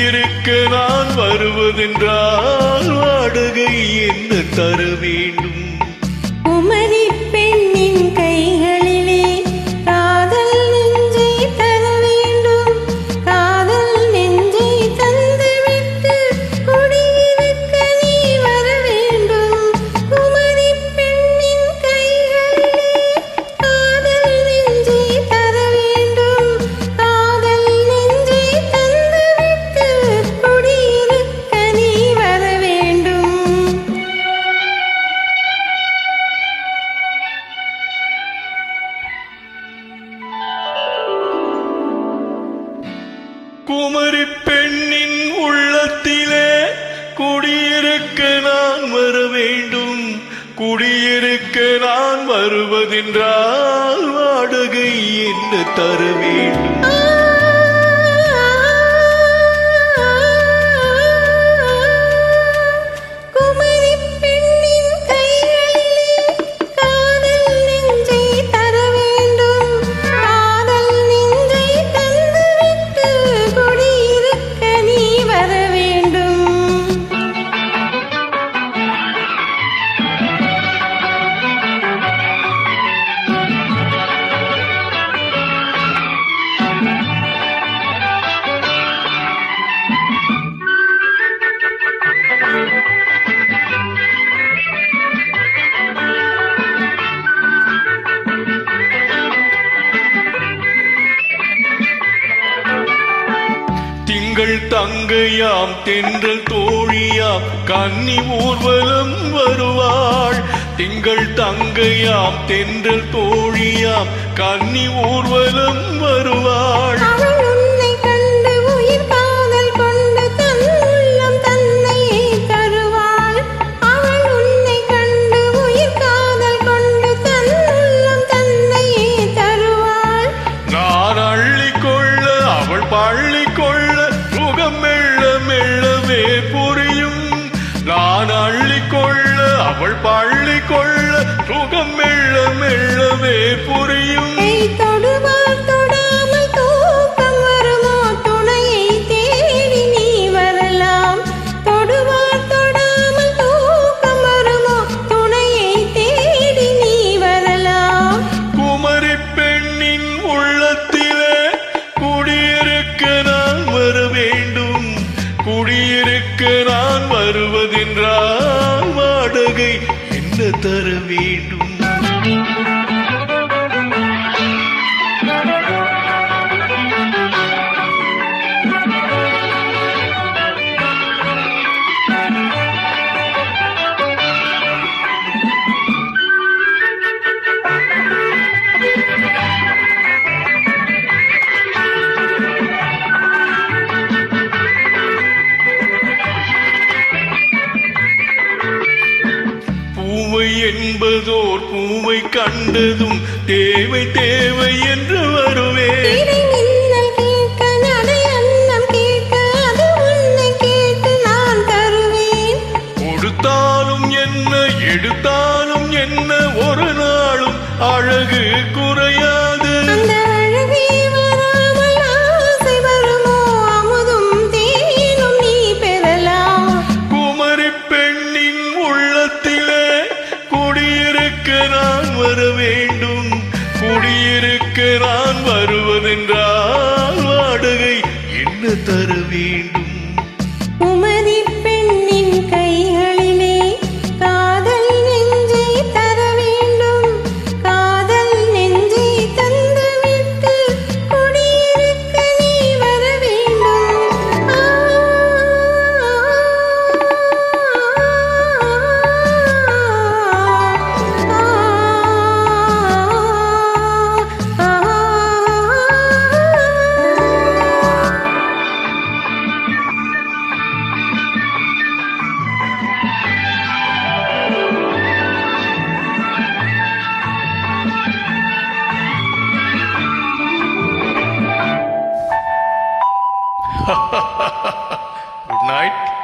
குடியிருக்க நான் வருவதென்றால் வாடகை என்ன தர வேண்டும்? குமரி பெண்ணின் கைகளிலே காதல் நெஞ்சை தர வேண்டும். காதல் நெஞ்சை தந்துவிட்டு குடியிருக்க நீ வர வேண்டும். குமரி பெண்ணின் கைகளிலே காதல் நெஞ்சை தர வேண்டும். காதல் நெஞ்சை தந்துவிட்டு குடியிருக்க நீ வர வேண்டும். குமரி பெண்ணின் உள்ளத்திலே குடியிருக்க நான் வர வேண்டும். குடியிருக்க நான் வருவதென்றால் வாடகை என்ன தர வேண்டும்? குமரி பெண்ணின் கைகளிலே காதல் நெஞ்சை தர வேண்டும். காதல் நெஞ்சை தந்துவிட்டு குடியிருக்க நீ வர வேண்டும். திங்கள் தங்கையாம் தென்றல் தோழியாம் கன்னி ஊர்வலம் வருவாள். திங்கள் தங்கையாம் தென்றல் தோழியாம் கன்னி ஊர்வலம் வருவாள். அவள் உன்னை கண்டு உயிர் காதல் கொண்டு தன் உள்ளம் தன்னையே தருவாள். அவள் உன்னை கண்டு உயிர் காதல் கொண்டு தன் உள்ளம் தன்னையே தருவாள். நான் அள்ளிக்கொள்ள அவள் பள்ளிக்கொள்ள சுகம் மெல்ல மெல்லவே புரியும். நான் அள்ளிக்கொள்ள அவள் பள்ளிக்கொள்ள சுகம் மெல்ல மெல்லவே புரியும். தொடுவார் தொடாமல் தூக்கம் வருமோ? துணையை தேடி நீ வரலாம். தொடுவார் தொடாமல் தூக்கம் வருமோ? துணையை தேடி நீ வரலாம். குமரி பெண்ணின் உள்ளத்திலே குடியிருக்க நான் வர வேண்டும். குடியிருக்க நான் வருவதென்றால் வாடகை என்ன தர வேண்டும்? பூவை என்பதோர் பூவை கண்டதும் தேவை தேவை என்று வருவேன். இறை மின்னல் கேட்க நடை அன்னம் கேட்க அது உன்னை கேட்டு நான் தருவேன். கொடுத்தாலும் என்ன எடுத்தாலும் என்ன ஒரு நாளும் அழகு குறையாது. அந்த அழகே வராமல் ஆசை வருமோ? அமுதும் தேனும் நீ பெறலாம். குமரி பெண்ணின் உள்ளத்திலே குடியிருக்க நான் வர வேண்டும். குடியிருக்க நான் வருவதென்றால் வாடகை என்ன தர வேண்டும்? குமரி பெண்ணின் கைகளிலே காதல் நெஞ்சை தர வேண்டும். காதல் நெஞ்சை தந்துவிட்டு குடியிருக்க நீ வர வேண்டும். Good night.